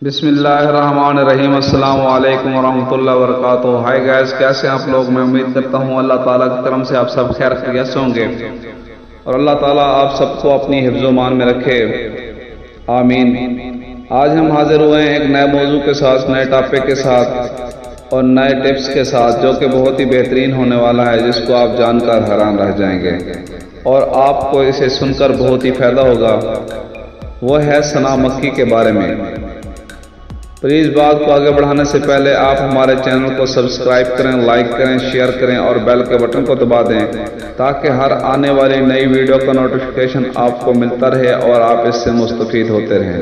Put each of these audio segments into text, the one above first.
بسم اللہ الرحمن الرحیم۔ السلام علیکم ورحمۃ اللہ وبرکاتہ۔ ہائی گائز، کیسے ہیں آپ لوگ؟ میں امید کرتا ہوں اللہ تعالیٰ کی کرم سے آپ سب خیر خیریت سے ہوں گے اور اللہ تعالیٰ آپ سب کو اپنی حفظ و امان میں رکھے، آمین۔ آج ہم حاضر ہوئے ہیں ایک نئے موضوع کے ساتھ، نئے ٹاپک کے ساتھ اور نئے ٹپس کے ساتھ، جو کہ بہت ہی بہترین ہونے والا ہے، جس کو آپ جان کر حیران رہ جائیں گے اور آپ کو اسے سن کر بہت ہی فائدہ ہوگا۔ وہ ہے ثنا مکی کے بارے میں۔ پلیز بات کو آگے بڑھانے سے پہلے آپ ہمارے چینل کو سبسکرائب کریں، لائک کریں، شیئر کریں اور بیل کے بٹن کو دبا دیں تاکہ ہر آنے والی نئی ویڈیو کا نوٹیفیکیشن آپ کو ملتا رہے اور آپ اس سے مستفید ہوتے رہیں۔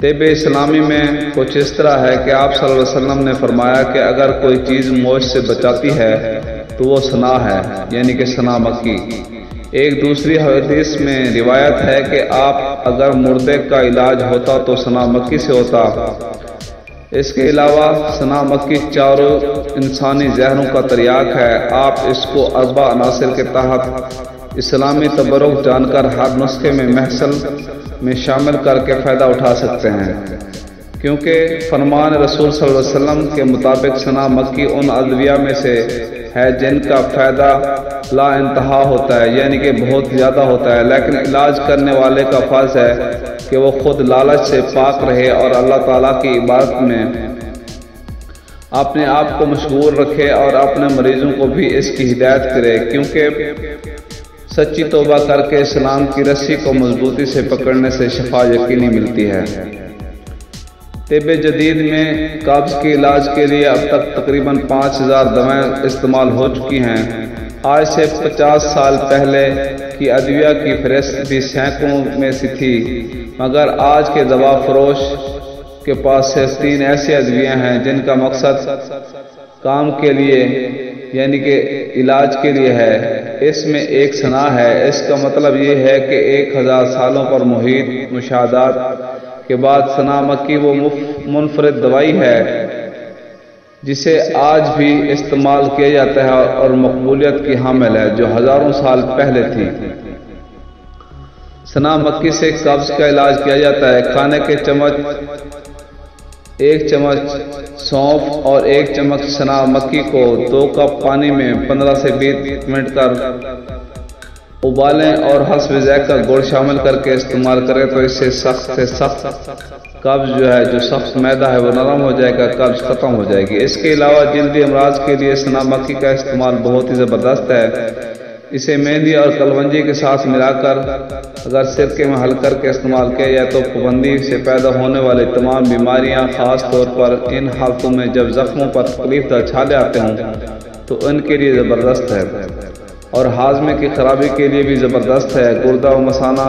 طب اسلامی میں کچھ اس طرح ہے کہ آپ صلی اللہ علیہ وسلم نے فرمایا کہ اگر کوئی چیز موت سے بچاتی ہے تو وہ ثنا ہے، یعنی کہ ثنا مکی۔ ایک دوسری حدیث میں روایت ہے کہ آپ اگر مردے کا علاج ہوتا تو ثنا مکی سے ہوتا۔ اس کے علاوہ ثنا مکی چاروں انسانی زہروں کا تریاک ہے۔ آپ اس کو 4 عناصر کے تحت اسلامی تبرک جان کر ہر نسخے میں محصول میں شامل کر کے فائدہ اٹھا سکتے ہیں، کیونکہ فرمان رسول صلی اللہ علیہ وسلم کے مطابق ثنا مکی ان ادویہ میں سے ہے جن کا فائدہ لا انتہا ہوتا ہے، یعنی کہ بہت زیادہ ہوتا ہے، لیکن علاج کرنے والے کا فرض ہے کہ وہ خود لالچ سے پاک رہے اور اللہ تعالیٰ کی عبادت میں اپنے آپ کو مشغول رکھے اور اپنے مریضوں کو بھی اس کی ہدایت کرے، کیونکہ سچی توبہ کر کے اسلام کی رسی کو مضبوطی سے پکڑنے سے شفا یقینی ملتی ہے۔ طب جدید میں قبض کے علاج کے لیے اب تک تقریباً 5000 دوائیں استعمال ہو چکی ہیں۔ آج سے 50 سال پہلے کی ادویہ کی فہرست بھی سینکڑوں میں سے تھی، مگر آج کے دوا فروش کے پاس سے 3 ایسی ادویہ ہیں جن کا مقصد کام کے لیے، یعنی کہ علاج کے لیے ہے۔ اس میں ایک ثنا ہے۔ اس کا مطلب یہ ہے کہ 1000 سالوں پر محیط مشاہدات کے بعد ثنا مکی وہ منفرد دوائی ہے جسے آج بھی استعمال کیا جاتا ہے اور مقبولیت کی حامل ہے، جو ہزاروں سال پہلے تھی۔ ثنا مکی سے قبض کا علاج کیا جاتا ہے۔ کھانے کے ایک چمچ سونف اور 1 چمچ ثنا مکی کو 2 کپ پانی میں 15 سے 20 منٹ کر ابالیں اور حسب ذائقہ گڑ شامل کر کے استعمال کریں تو اس سے سخت قبض جو سخت معدہ ہے وہ نرم ہو جائے گا، قبض ختم ہو جائے گی۔ اس کے علاوہ جلدی امراض کے لیے ثنا مکی کا استعمال بہت ہی زبردست ہے۔ اسے مہندی اور کلونجی کے ساتھ ملا کر اگر سرکے میں حل کر کے استعمال کیا جائے تو پابندی سے پیدا ہونے والی تمام بیماریاں، خاص طور پر ان حالتوں میں جب زخموں پر تکلیف دہ چھالے آتے ہوں تو ان کے لیے زبردست ہے، اور ہاضمے کی خرابی کے لیے بھی زبردست ہے۔ گردہ و مثانہ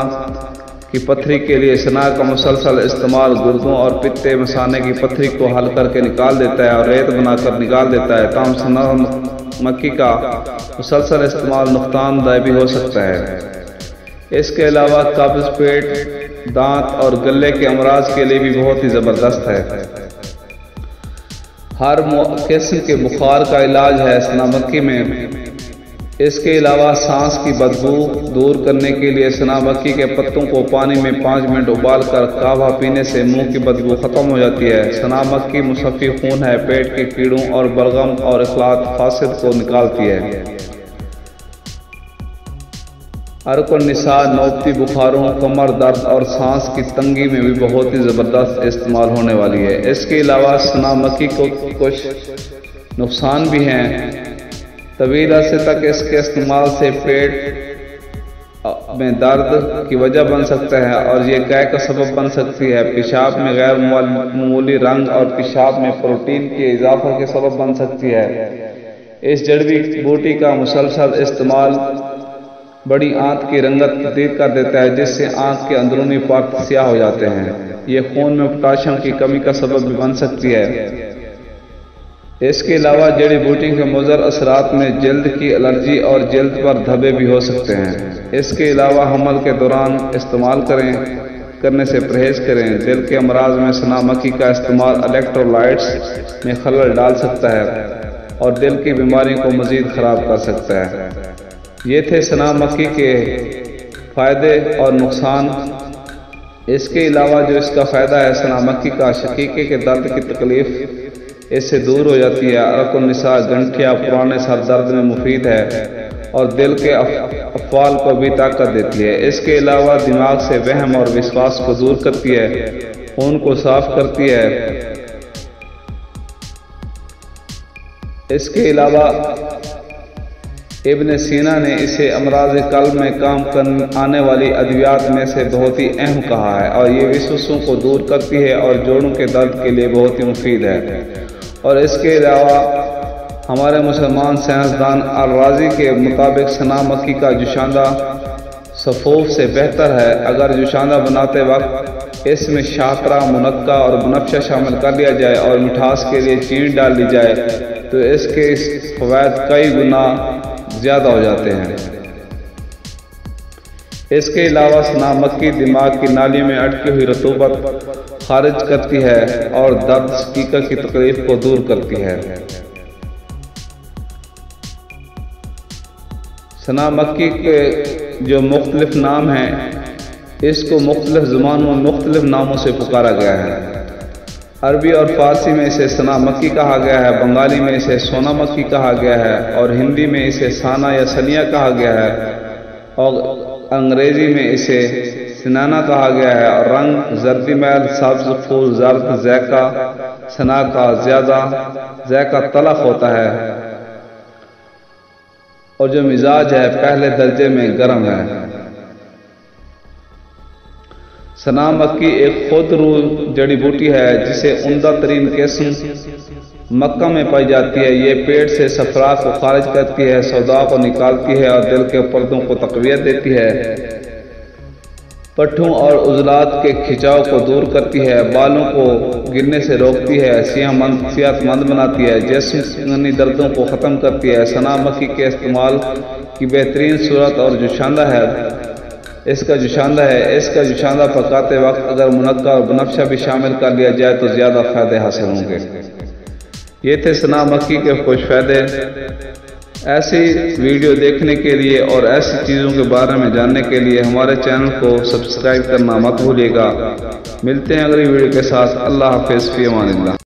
کی پتھری کے لیے ثنا کا مسلسل استعمال گردوں اور پتے مثانے کی پتھری کو حل کر کے نکال دیتا ہے اور ریت بنا کر نکال دیتا ہے۔ تاہم ثنا مکی کا مسلسل استعمال نقصان دہ بھی ہو سکتا ہے۔ اس کے علاوہ قبض، پیٹ، دانت اور گلے کے امراض کے لیے بھی بہت ہی زبردست ہے۔ ہر قسم کے بخار کا علاج ہے ثنا مکی میں۔ اس کے علاوہ سانس کی بدبو دور کرنے کے لیے ثنا مکی کے پتوں کو پانی میں 5 منٹ ابال کر کہوہ پینے سے منہ کی بدبو ختم ہو جاتی ہے۔ ثنا مکی مصفی خون ہے، پیٹ کے کیڑوں اور بلغم اور اخلاط فاسد کو نکالتی ہے۔ عرق النساء، نوبتی بخاروں، کمر درد اور سانس کی تنگی میں بھی بہت ہی زبردست استعمال ہونے والی ہے۔ اس کے علاوہ ثنا مکی کو کچھ نقصان بھی ہیں۔ طویل عرصے تک اس کے استعمال سے پیٹ میں درد کی وجہ بن سکتا ہے اور یہ قے کا سبب بن سکتی ہے۔ پیشاب میں غیر معمولی رنگ اور پیشاب میں پروٹین کے اضافہ کے سبب بن سکتی ہے۔ اس جڑی بوٹی کا مسلسل استعمال بڑی آنت کی رنگت تبدیل کر دیتا ہے، جس سے آنت کے اندرونی پارٹ سیاہ ہو جاتے ہیں۔ یہ خون میں پوٹاشیم کی کمی کا سبب بھی بن سکتی ہے۔ اس کے علاوہ جڑی بوٹی کے مضر اثرات میں جلد کی الرجی اور جلد پر دھبے بھی ہو سکتے ہیں۔ اس کے علاوہ حمل کے دوران استعمال کرنے سے پرہیز کریں۔ دل کے امراض میں ثنا مکی کا استعمال الیکٹرولائٹس میں خلل ڈال سکتا ہے اور دل کی بیماری کو مزید خراب کر سکتا ہے۔ یہ تھے ثنا مکی کے فائدے اور نقصان اس کے علاوہ جو اس کا فائدہ ہے، سنا مکی کا شقیقے کے درد کی تکلیف اس سے دور ہو جاتی ہے۔ عرق النساء گنٹھیا پرانے سر درد میں مفید ہے اور دل کے افعال کو بھی طاقت دیتی ہے۔ اس کے علاوہ دماغ سے وہم اور وسواس کو دور کرتی ہے، خون کو صاف کرتی ہے۔ اس کے علاوہ ابن سینا نے اسے امراض قلب میں کام آنے والی ادویات میں سے بہت ہی اہم کہا ہے، اور یہ وسوسوں کو دور کرتی ہے اور جوڑوں کے درد کے لیے بہت ہی مفید ہے۔ اور اس کے علاوہ ہمارے مسلمان سائنسدان الرازی کے مطابق سنا مکی کا جوشاندہ صفوف سے بہتر ہے۔ اگر جوشاندہ بناتے وقت اس میں شاہترہ، منقع اور بنفشہ شامل کر لیا جائے اور مٹھاس کے لیے چینی ڈال لی جائے تو اس کے فوائد کئی گنا زیادہ ہو جاتے ہیں۔ اس کے علاوہ سنا مکی دماغ کی نالیوں میں اٹکی ہوئی رطوبت خارج کرتی ہے اور درد شقیقہ کی تکلیف کو دور کرتی ہے۔ سنا مکی کے جو مختلف نام ہیں، اس کو مختلف زبانوں میں مختلف ناموں سے پکارا گیا ہے۔ عربی اور فارسی میں اسے سنا مکی کہا گیا ہے، بنگالی میں اسے سونا مکی کہا گیا ہے، اور ہندی میں اسے سانا یا سنیا کہا گیا ہے، اور انگریزی میں اسے سنانا کہا گیا ہے۔ اور رنگ زردی میل، سبز، پھول، زرد، ذائقہ سنا کا زیادہ ذائقہ تلخ ہوتا ہے، اور جو مزاج ہے پہلے درجے میں گرم ہے۔ سنا مکی ایک خود رو جڑی بوٹی ہے جسے عمدہ ترین قسم مکہ میں پائی جاتی ہے۔ یہ پیٹ سے صفرات کو خارج کرتی ہے، سودا کو نکالتی ہے اور دل کے پردوں کو تقویت دیتی ہے، پٹھوں اور عضلات کے کھچاؤ کو دور کرتی ہے، بالوں کو گرنے سے روکتی ہے، صحت مند بناتی ہے، جسمانی دردوں کو ختم کرتی ہے۔ سنا مکی کے استعمال کی بہترین صورت اور جوشاندہ ہے اس کا جوشاندہ پکاتے وقت اگر منقع اور بنفشہ بھی شامل کر لیا جائے تو زیادہ فائدے حاصل ہوں گے۔ یہ تھے سنا مکی کے خوش فائدے۔ ایسی ویڈیو دیکھنے کے لیے اور ایسی چیزوں کے بارے میں جاننے کے لیے ہمارے چینل کو سبسکرائب کرنا مت بھولیے گا۔ ملتے ہیں اگلی ویڈیو کے ساتھ۔ اللہ حافظ، فی امان اللہ۔